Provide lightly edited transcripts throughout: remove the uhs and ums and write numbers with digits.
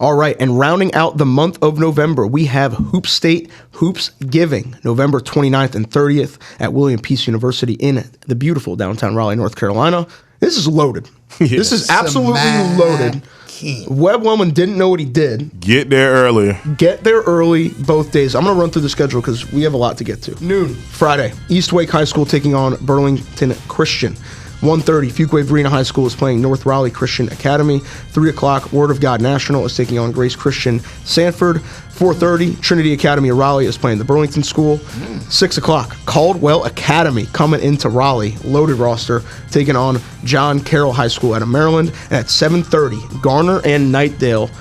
All right, and rounding out the month of November, we have Hoop State Hoopsgiving, November 29th and 30th at William Peace University in the beautiful downtown Raleigh, North Carolina. This is loaded. Yes. This is absolutely loaded. Webb Wellman didn't know what he did. Get there early. Get there early both days. I'm going to run through the schedule because we have a lot to get to. Noon, Friday, East Wake High School taking on Burlington Christian. 1:30, Fuquay-Varina High School is playing North Raleigh Christian Academy. 3 o'clock, Word of God National is taking on Grace Christian Sanford. 4:30, Trinity Academy of Raleigh is playing the Burlington School. 6 o'clock, Caldwell Academy coming into Raleigh, loaded roster, taking on John Carroll High School out of Maryland. And at 7:30, Garner and Knightdale,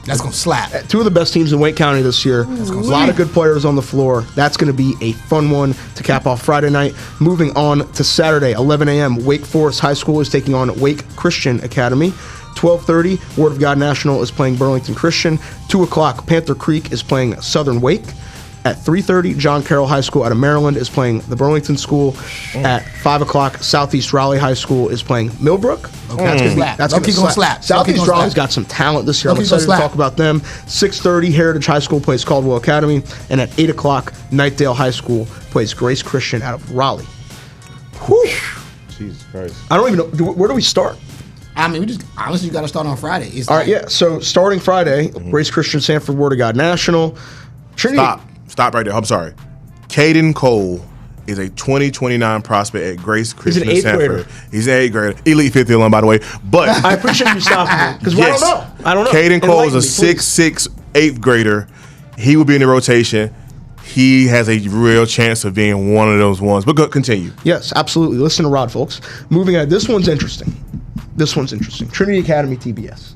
that's gonna slap. Two of the best teams in Wake County this year. A lot of good players on the floor. That's going to be a fun one to cap off Friday night. Moving on to Saturday, 11 a.m., Wake Forest High School is taking on Wake Christian Academy. 12:30, Word of God National is playing Burlington Christian. 2 o'clock, Panther Creek is playing Southern Wake. At 3:30, John Carroll High School out of Maryland is playing the Burlington School. At 5 o'clock, Southeast Raleigh High School is playing Millbrook. Okay, that's going to slap. Southeast Raleigh's got some talent this year. I'm excited to talk about them. 6:30, Heritage High School plays Caldwell Academy. And at 8 o'clock, Knightdale High School plays Grace Christian out of Raleigh. Whew. Jesus Christ. I don't even know. Where do we start? I mean, honestly, you got to start on Friday. All right, yeah. So starting Friday, Grace Christian Sanford Word of God National. Trinity. Stop right there. I'm sorry. Caden Cole is a 2029 prospect at Grace Christian Sanford. He's an 8th grader. Elite 50 alum, by the way. But I appreciate you stopping me because I don't know. Caden Cole is a 6'6", 8th grader. He will be in the rotation. He has a real chance of being one of those ones. But go, continue. Yes, absolutely. Listen to Rod, folks. Moving on. This one's interesting. Trinity Academy TBS.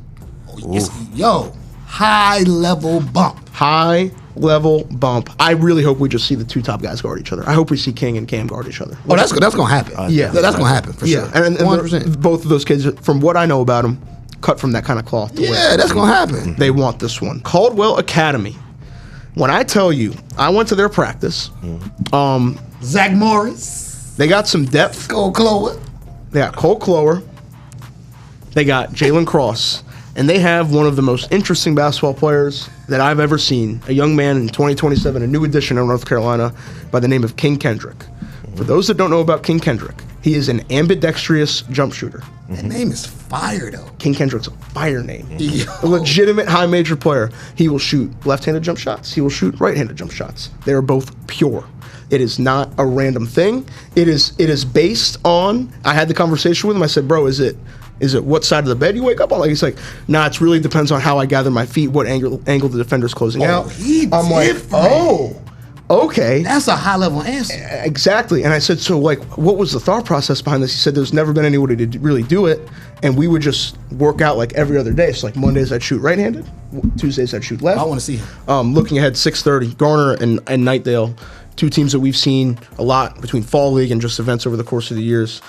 Oh, yes. Yo, high-level bump. High-level bump. I really hope we just see the two top guys guard each other. I hope we see King and Cam guard each other. Oh, that's going to happen. Yeah. That's going to happen for sure. And 100%. Both of those kids, from what I know about them, cut from that kind of cloth. Yeah, that's going to happen. They want this one. Caldwell Academy. When I tell you, I went to their practice. Zach Morris. They got some depth. Cole Clower. They got Cole Clower. They got Jalen Cross. And they have one of the most interesting basketball players that I've ever seen. A young man in 2027, a new addition in North Carolina by the name of King Kendrick. For those that don't know about King Kendrick, he is an ambidextrous jump shooter. That name is fire, though. King Kendrick's a fire name. A legitimate high major player. He will shoot left-handed jump shots. He will shoot right-handed jump shots. They are both pure. It is not a random thing. It is based on, I had the conversation with him. I said, bro, is it what side of the bed you wake up on? Like, he's like, nah, it really depends on how I gather my feet, what angle the defender's closing out. I'm like, oh, okay. That's a high-level answer. Exactly. And I said, so, like, what was the thought process behind this? He said, there's never been anybody to really do it, and we would just work out, like, every other day. So, like, Mondays I'd shoot right-handed, Tuesdays I'd shoot left. I want to see him. Looking ahead, 6:30, Garner and Knightdale, two teams that we've seen a lot between fall league and just events over the course of the years.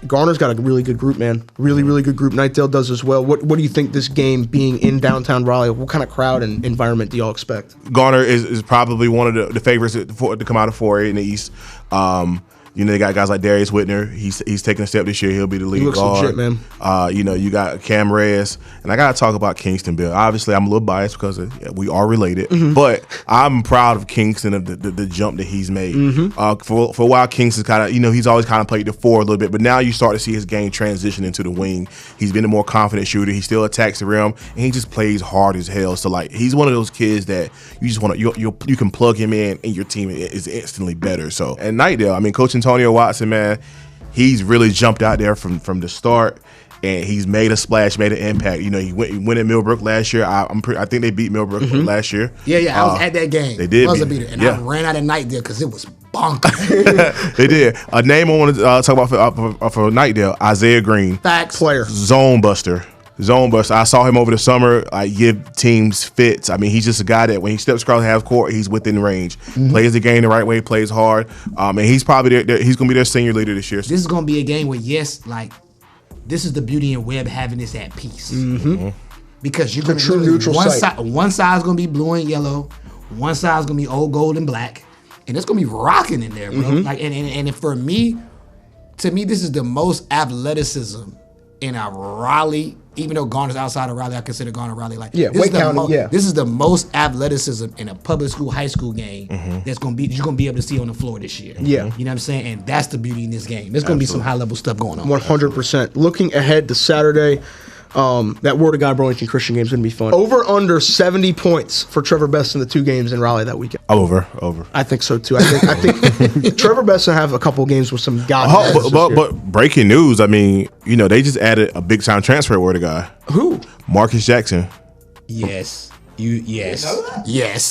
Garner's got a really good group, man. Really, really good group. Knightdale does as well. What do you think this game being in downtown Raleigh, what kind of crowd and environment do y'all expect? Garner is probably one of the favorites to come out of 4A in the East. They got guys like Darius Whitner. He's taking a step this year. He'll be the lead he looks guard. Legit, man. You got Cam Reyes, and I got to talk about Kingston Bill. Obviously, I'm a little biased because we are related, but I'm proud of Kingston of the jump that he's made. For a while, Kingston's kind of he's always kind of played the 4 a little bit, but now you start to see his game transition into the wing. He's been a more confident shooter. He still attacks the rim, and he just plays hard as hell. So like he's one of those kids that you just want to you can plug him in, and your team is instantly better. So and Knightdale, I mean, Coach Antonio Watson, man, he's really jumped out there from the start, and he's made a splash, made an impact. He went at Millbrook last year. I think they beat Millbrook last year. Yeah, I was at that game. They did. Buzzer beater, and I ran out of Knightdale because it was bonkers. They did. A name I want to talk about for Knightdale, Isaiah Green. Facts. Player. Zone buster. I saw him over the summer give teams fits. I mean, he's just a guy that when he steps across half court, he's within range. Plays the game the right way, plays hard. And he's probably he's going to be their senior leader this year. This is going to be a game where, this is the beauty in Webb having this at peace. Because you're going to one side is going to be blue and yellow, one side is going to be old gold and black, and it's going to be rocking in there, bro. And for me, to me, this is the most athleticism in a Raleigh. Even though Garner's outside of Raleigh, I consider Garner Raleigh like Wake County. This is the most athleticism in a public school high school game that's you're gonna be able to see on the floor this year. Yeah, you know what I'm saying, and that's the beauty in this game. There's gonna be some high level stuff going on. 100%. Looking ahead to Saturday. That Word of God Burlington Christian game is going to be fun. Over under 70 points for Trevor Best in the 2 games in Raleigh that weekend. Over. I think so too. I think Trevor Best will have a couple games with some God. But breaking news. I mean, they just added a big time transfer at Word of God. Who? Marcus Jackson. Yes. Yes.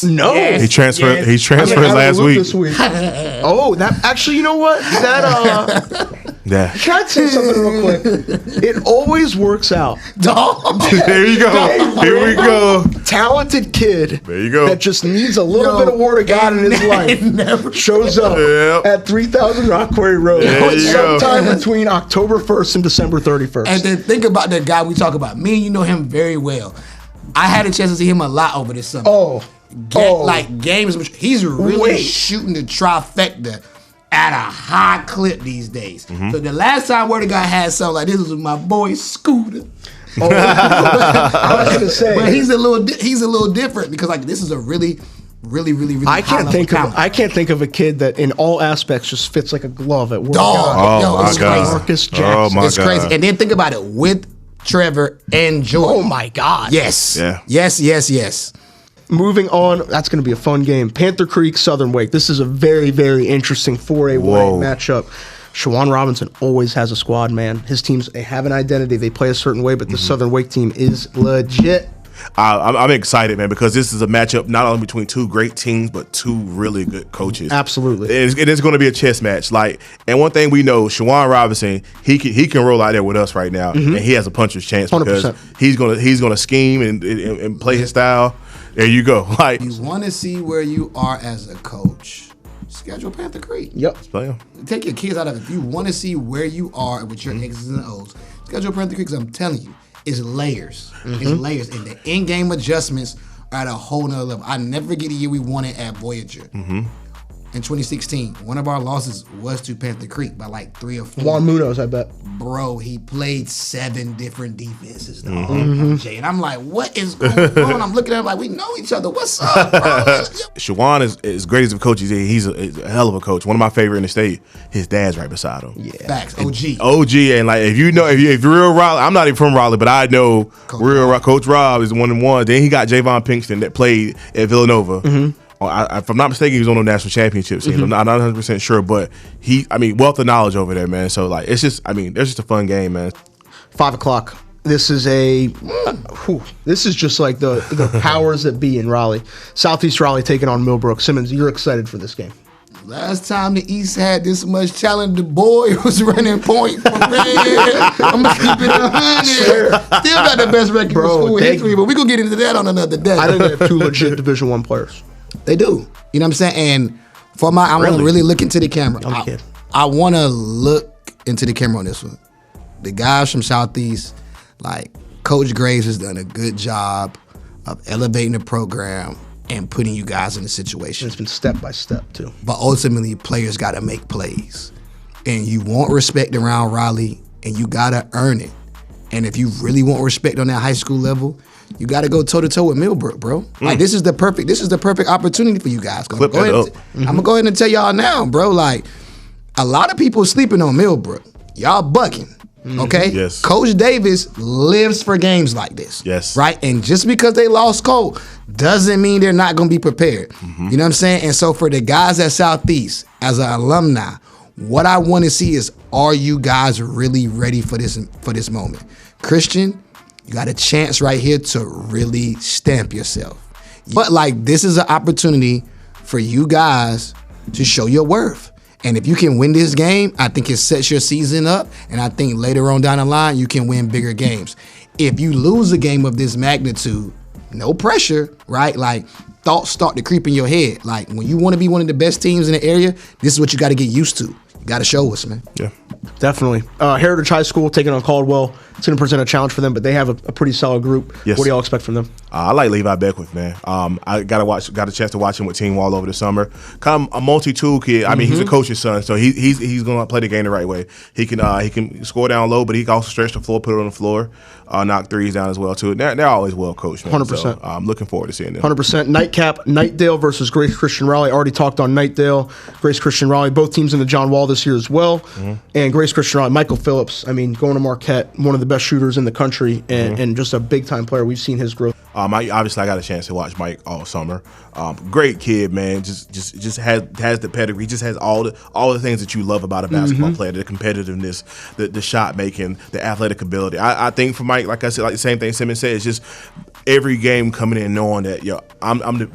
No. Yes. He transferred. Yes. He transferred last week. This week. Oh, that actually. You know what? That. Yeah. Can I say something real quick? It always works out. There you go. Here we go. Talented kid. There you go. That just needs a little bit of Word of God in his life. Shows up at 3000 Rock Quarry Road sometime between October 1st and December 31st. And then think about the guy we talk about. Me and you know him very well. I had a chance to see him a lot over this summer. Like games, he's really shooting the trifecta at a high clip these days. So the last time Word of God had something like this was with my boy Scooter. I was gonna say, but he's a little different because like this is a really I can't think of a kid that in all aspects just fits like a glove at Word of God. It's crazy. Marcus Jackson. It's crazy. And then think about it with Trevor and Jordan. Oh my God. Yes. Yeah. Yes. Moving on, that's going to be a fun game. Panther Creek, Southern Wake. This is a very, very interesting 4A matchup. Shawan Robinson always has a squad, man. His teams, they have an identity. They play a certain way, but the Southern Wake team is legit. I'm excited, man, because this is a matchup not only between 2 great teams, but 2 really good coaches. Absolutely. It is going to be a chess match. And one thing we know, Shawan Robinson, he can roll out there with us right now, and he has a puncher's chance 100%. because he's gonna scheme and play his style. There you go. Like, you want to see where you are as a coach, schedule Panther Creek. Yep. Let's play him. Take your kids out of it. If you want to see where you are with your X's and O's, schedule Panther Creek, because I'm telling you, it's layers. It's layers. And the in-game adjustments are at a whole nother level. I never forget the year we won it at Voyager. In 2016, one of our losses was to Panther Creek by like 3 or 4. Juan Munoz, I bet. Bro, he played 7 different defenses, dog. Jay, and I'm like, what is going on? I'm looking at him like, we know each other. What's up, bro? Shawan is as great as a coach. He's a hell of a coach. One of my favorite in the state. His dad's right beside him. Yeah. Facts. OG. And like if you're real Raleigh, I'm not even from Raleigh, but I know Coach Rob is one of the ones. Then he got Javon Pinkston that played at Villanova. If I'm not mistaken, he was on the national championship team. I'm not 100% sure, but wealth of knowledge over there, man. So like, it's just, there's just a fun game, man. 5 o'clock. This is this is just like the powers that be in Raleigh. Southeast Raleigh taking on Millbrook. Simmons, you're excited for this game. Last time the East had this much talent, the boy was running point for Red. I'm going to keep it 100. Still got the best record in school history, but we're going to get into that on another day. I think they have 2 legit Division I players. They do. You know what I'm saying? And for I want to really look into the camera. I want to look into the camera on this one. The guys from Southeast, like Coach Graves has done a good job of elevating the program and putting you guys in a situation. It's been step by step too. But ultimately, players got to make plays. And you want respect around Raleigh, and you got to earn it. And if you really want respect on that high school level, you got to go toe to toe with Millbrook, bro. Like this is the perfect opportunity for you guys. I'm gonna go ahead and tell y'all now, bro. Like a lot of people sleeping on Millbrook. Y'all bucking, okay? Yes. Coach Davis lives for games like this. Yes. Right. And just because they lost Cole doesn't mean they're not gonna be prepared. You know what I'm saying? And so for the guys at Southeast, as an alumni, what I want to see is, are you guys really ready for this moment? Christian, you got a chance right here to really stamp yourself. But like, this is an opportunity for you guys to show your worth. And if you can win this game, I think it sets your season up. And I think later on down the line, you can win bigger games. If you lose a game of this magnitude, no pressure, right? Like thoughts start to creep in your head. Like when you want to be one of the best teams in the area, this is what you got to get used to. Got to show us, man. Yeah. Definitely. Heritage High School taking on Caldwell. It's going to present a challenge for them, but they have a pretty solid group. Yes. What do y'all expect from them? I like Levi Beckwith, man. I got a chance to watch him with Team Wall over the summer. Kind of a multi-tool kid. I mean, he's a coach's son, so he's going to play the game the right way. He can score down low, but he can also stretch the floor, put it on the floor, knock threes down as well too. They're always well coached, man. 100%. So, I'm looking forward to seeing them. 100%. Nightcap, Knightdale versus Grace Christian Raleigh. Already talked on Knightdale, Grace Christian Raleigh. Both teams in the John Wall this year as well. And Grace Christian Raleigh, Michael Phillips. I mean, going to Marquette, one of the best shooters in the country, and just a big time player. We've seen his growth. I got a chance to watch Mike all summer. Great kid, man. Just has the pedigree. Just has all the things that you love about a basketball player: the competitiveness, the shot making, the athletic ability. I think for Mike, like I said, like the same thing Simmons said, it's just every game coming in knowing that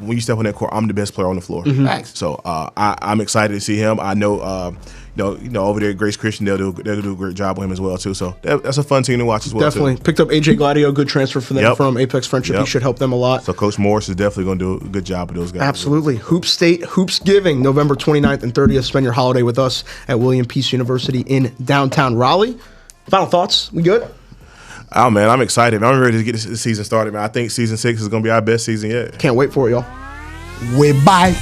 when you step on that court, I'm the best player on the floor. So I'm excited to see him. I know. Over there at Grace Christian, they'll do a great job with him as well too. So that's a fun team to watch as well. Definitely picked up AJ Gladio, good transfer for them from Apex Friendship. He should help them a lot. So Coach Morris is definitely going to do a good job with those guys. Absolutely. Hoop State Hoopsgiving, November 29th and 30th. Spend your holiday with us at William Peace University in downtown Raleigh. Final thoughts? We good? Oh man, I'm excited. I'm ready to get this season started, man. I think season 6 is going to be our best season yet. Can't wait for it, y'all. We're back.